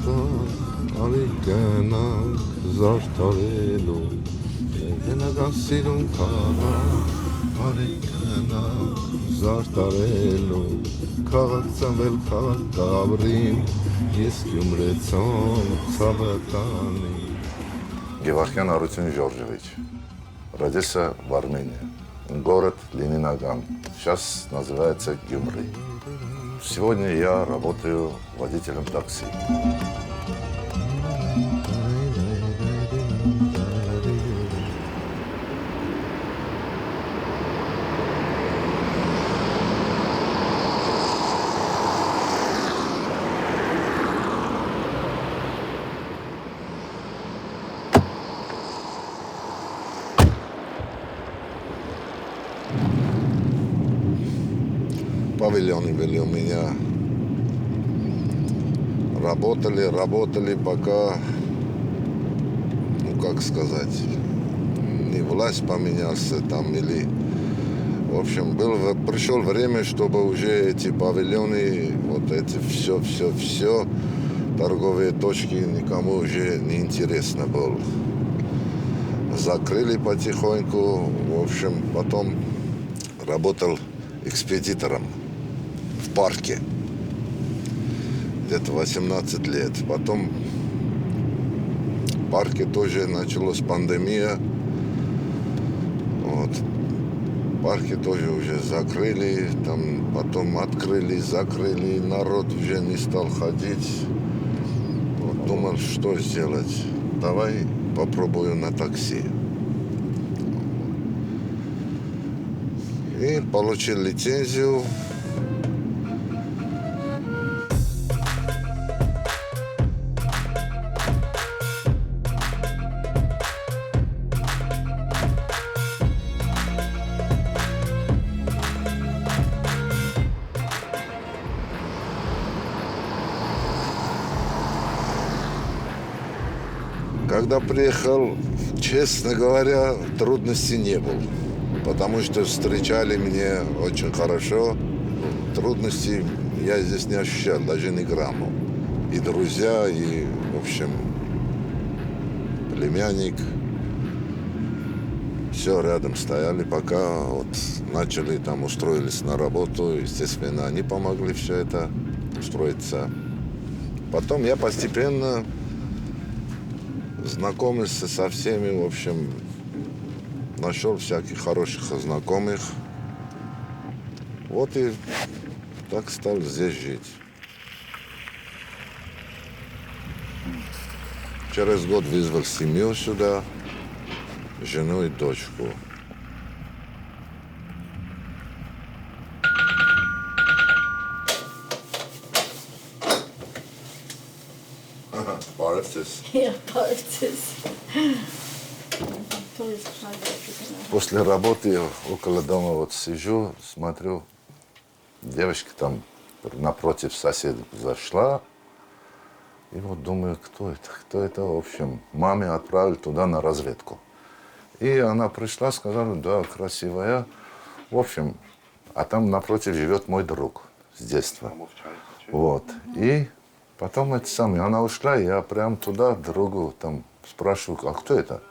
արի գնանք զարդարելու Գնական սիրուն քաղաք արի գնանք զարդարելու Քաղաք ծնվել քաղաք կաբրին ես Գյումրեցոն ցավը տանի Гевархян Арутюн Жоржевич. Родился в Армении. Город Лениноган. Сейчас называется Гюмри. Сегодня я работаю водителем такси. Павильоны были у меня. Работали, пока, ну как сказать, не власть поменялся там или... В общем, пришло время, чтобы уже эти павильоны, вот эти все, торговые точки никому уже не интересно было. Закрыли потихоньку, в общем, потом работал экспедитором в парке. Где-то 18 лет. Потом в парке тоже началась пандемия. Вот. Парки тоже уже закрыли, там потом открыли, закрыли. Народ уже не стал ходить. Вот, думал, что сделать. Давай попробую на такси. И получил лицензию. Когда приехал, честно говоря, трудностей не было. Потому что встречали меня очень хорошо. Трудностей я здесь не ощущал, даже ни грамма. И друзья, и, в общем, племянник. Все рядом стояли, пока вот начали там, устроились на работу. Естественно, они помогли все это устроиться. Потом я постепенно знакомился со всеми, в общем, нашел всяких хороших знакомых. Вот и так стал здесь жить. Через год вызвал семью сюда, жену и дочку. После работы около дома вот сижу, смотрю, девочка там напротив соседа зашла. И вот думаю, кто это, в общем. Маме отправили туда на разведку. И она пришла, сказала, да, красивая. В общем, а там напротив живет мой друг с детства. Вот. И потом она ушла, я прям туда другу там спрашиваю, а кто это?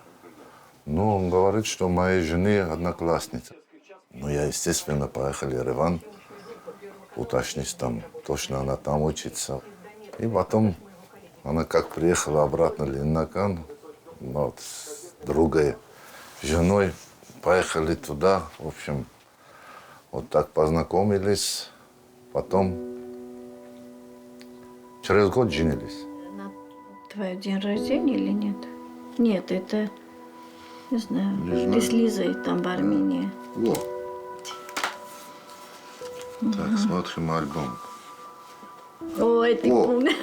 Ну, он говорит, что моей жены одноклассница. Ну, я, естественно, поехал в Ереван, уточнить там, точно она там учится. И потом она как приехала обратно в Лениноган, вот, с другой женой, поехали туда, в общем, вот так познакомились, потом через год женились. На твой день рождения или нет? Нет, это, не знаю, или с Лизой там в Армении. Во. Так, смотрим альбом. Ой, ты помнишь?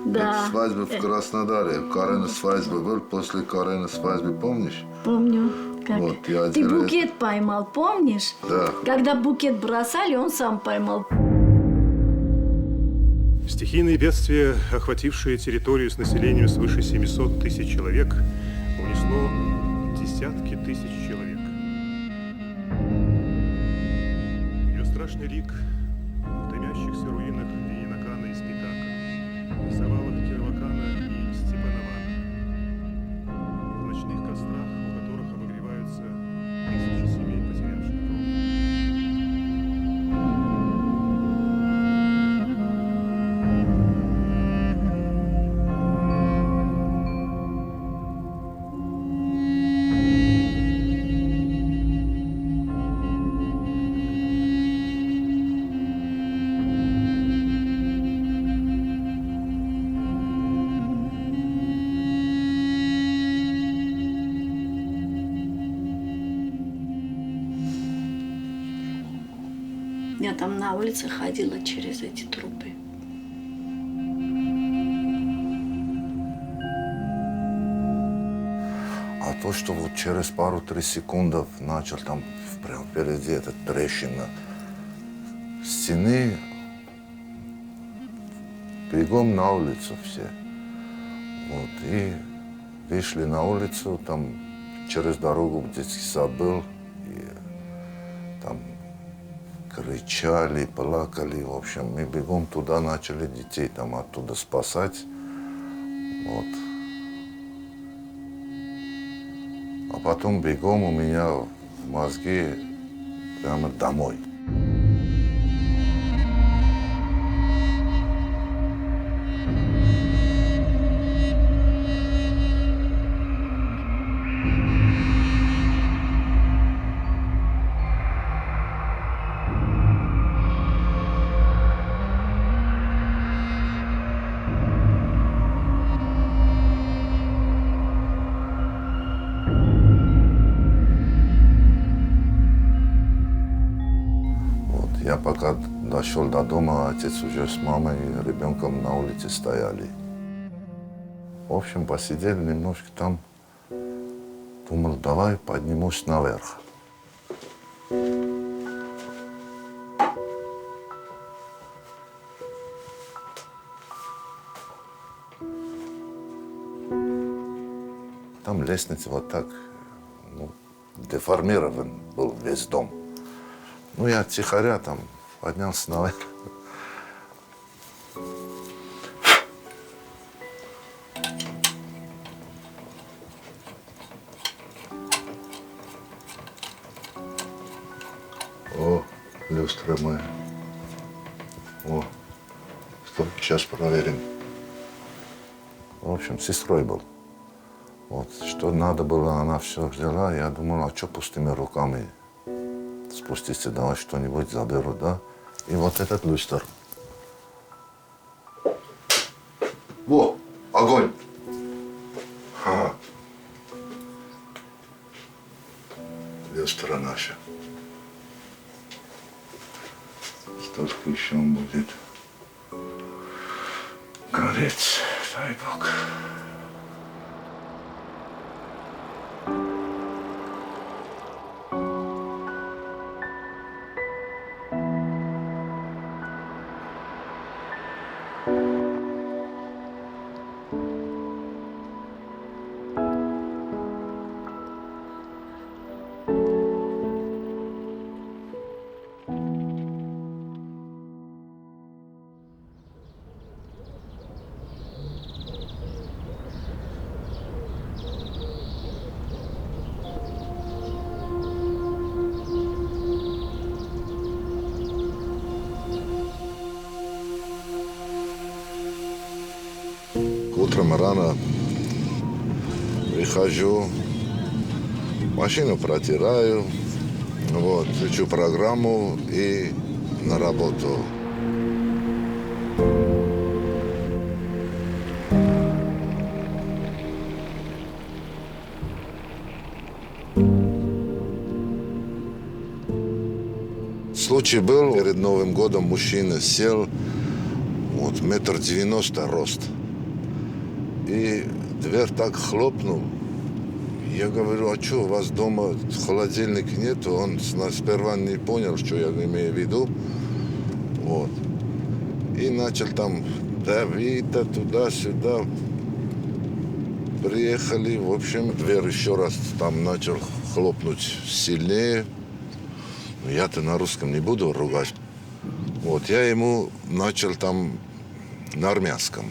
Да. Это свадьба в Краснодаре. Карена свадьба был, после Карена свадьбы, помнишь? Помню. Как? Вот, я Ты букет поймал, помнишь? Да. Когда букет бросали, он сам поймал. Стихийные бедствия, охватившие территорию с населением свыше 700 тысяч человек, унесло десятки тысяч человек. Ее страшный лик в дымящихся руинах Лениногана и Спитака, в завалах Кировограда. Я там на улице ходила через эти трупы. А то, что вот через пару-три секунды начал там прямо впереди эта трещина стены, бегом на улицу все. Вот, и вышли на улицу, там через дорогу детский сад был, и там кричали, плакали, в общем, мы бегом туда начали детей там оттуда спасать. Вот. А потом бегом у меня в мозги прямо домой. Я пока дошел до дома, отец уже с мамой и ребенком на улице стояли. В общем, посидели немножко там. Думал, давай поднимусь наверх. Там лестница вот так, деформирован был весь дом. Ну, я тихоря там поднялся наверх. О, люстра моя. О, стоп, сейчас проверим. В общем, с сестрой был. Вот, что надо было, она все взяла. Я думал, а что пустыми руками? Спуститься, давай что-нибудь заберу, да? И вот этот люстр. Во, огонь! Ага. Люстра наша. Сколько еще он будет гореть, дай Бог. Утром рано прихожу, машину протираю, вот, включу программу и на работу. Случай был, перед Новым годом мужчина сел, вот, 1,90 м рост. И дверь так хлопнул. Я говорю, а что, у вас дома холодильника нету? Он сперва не понял, что я имею в виду. Вот. И начал там давить туда-сюда. Приехали, в общем, дверь еще раз там начал хлопнуть сильнее. Я-то на русском не буду ругать. Вот, я ему начал там на армянском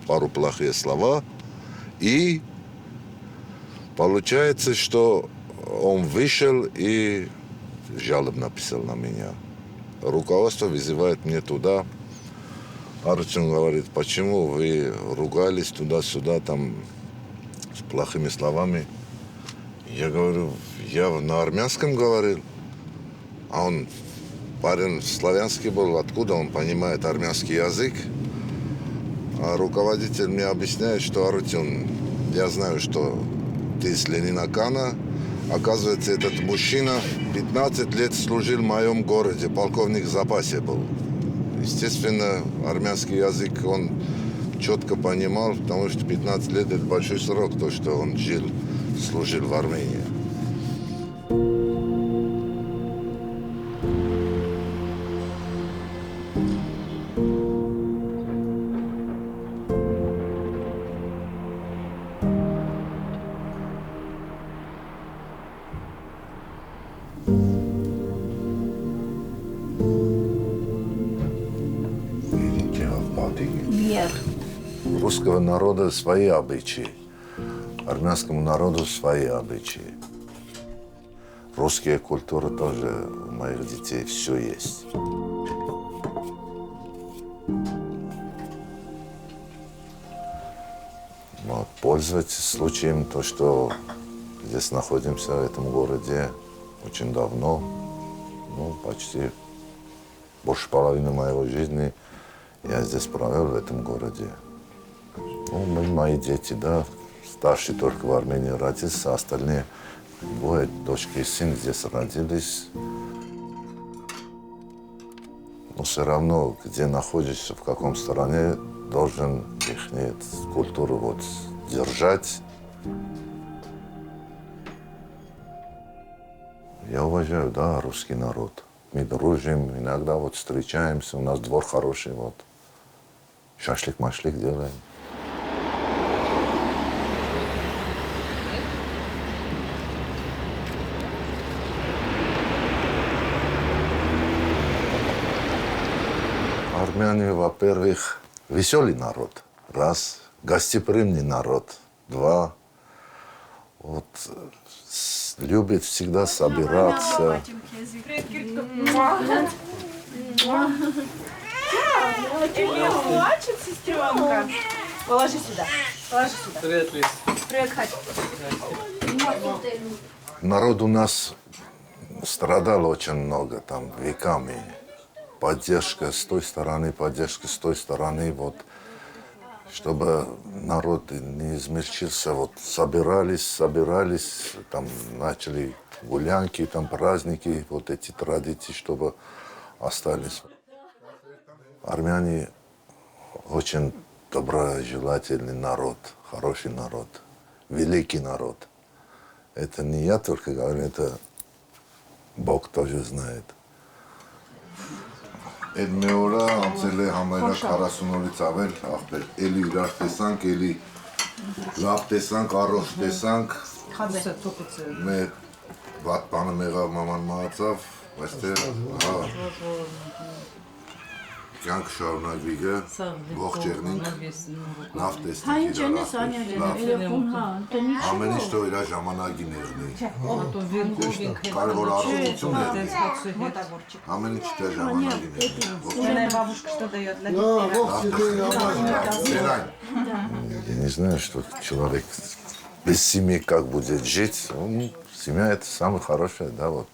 пару плохие слова, и получается, что он вышел и жалобу написал на меня. Руководство вызывает меня туда. Арутюн говорит, почему вы ругались туда-сюда, там, с плохими словами. Я говорю, я на армянском говорил, а он, парень славянский был, откуда он понимает армянский язык. А руководитель мне объясняет, что Арутюн, я знаю, что ты с Ленинакана, Оказывается, этот мужчина 15 лет служил в моем городе, полковник в запасе был. Естественно, армянский язык он четко понимал, потому что 15 лет – это большой срок, то, что он жил, служил в Армении. Вверх. У русского народа свои обычаи, армянскому народу свои обычаи. Русская культура тоже у моих детей все есть. Вот, пользуясь случаем, то, что здесь находимся, в этом городе, очень давно, ну, почти больше половины моей жизни я здесь провел, в этом городе. Ну, мои дети, да, старший только в Армении родился, а остальные двое, дочки и сын здесь родились. Но все равно, где находишься, в каком стране, должен их культуру вот держать. Я уважаю, да, русский народ. Мы дружим, иногда вот встречаемся, у нас двор хороший, вот. Шашлык-машлык делаем. Армяне, во-первых, веселый народ. Раз. Гостеприимный народ. Два. Вот любит всегда собираться. Плачет, сестренка. Положи сюда. Положи сюда. Привет, Лиз. Привет, Катя. Народ у нас страдал очень много, там, веками. Поддержка с той стороны, поддержка с той стороны, вот. Чтобы народ не измельчился, вот, собирались, там, начали гулянки, там, праздники, вот эти традиции, чтобы остались. Армяне очень доброжелательный народ, хороший народ, великий народ. Это не я только говорю, это Бог тоже знает. Այդ մի օրը անցել է համարյա 40 օրից ավել ախպեր, էլի իրար տեսանք, էլի լավ տեսանք, առողջ տեսանք, մեր վատ բանը մեղավ մաման մահացավ, այստեղ, հա, կյանք շարունակվի գը, ողջ եղնինք, լավ տեսնենք իրար ախպեր, լավ, ամեն ինչ թող իրա ժամանակին եղնի, կարևոր առողջություն եղնի, ամեն ինչ դե ժամանակին եղնի, Бабушка что дает? Я не знаю, что человек без семьи как будет жить. Семья – это самое хорошее, да, вот.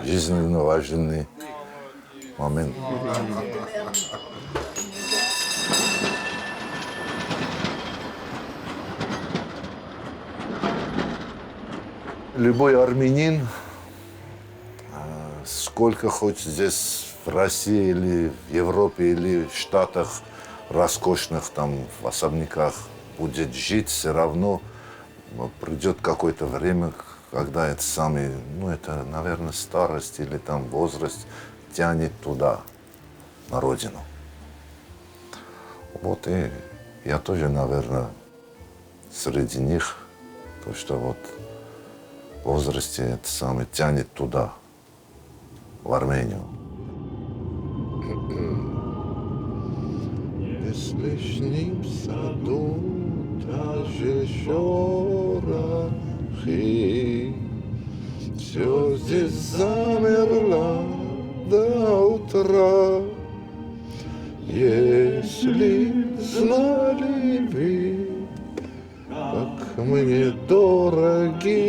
Жизненно важный момент. Любой армянин, сколько хоть здесь в России или в Европе или в Штатах роскошных, там, в особняках будет жить, все равно придет какое-то время, когда это самый, ну, это, наверное, старость или там возраст тянет туда, на родину. Вот и я тоже, наверное, среди них, то, что вот в возрасте это самое тянет туда, в Армению. В лишнем саду даже шорохи, все здесь замерло до утра. Если знали бы, как мне дороги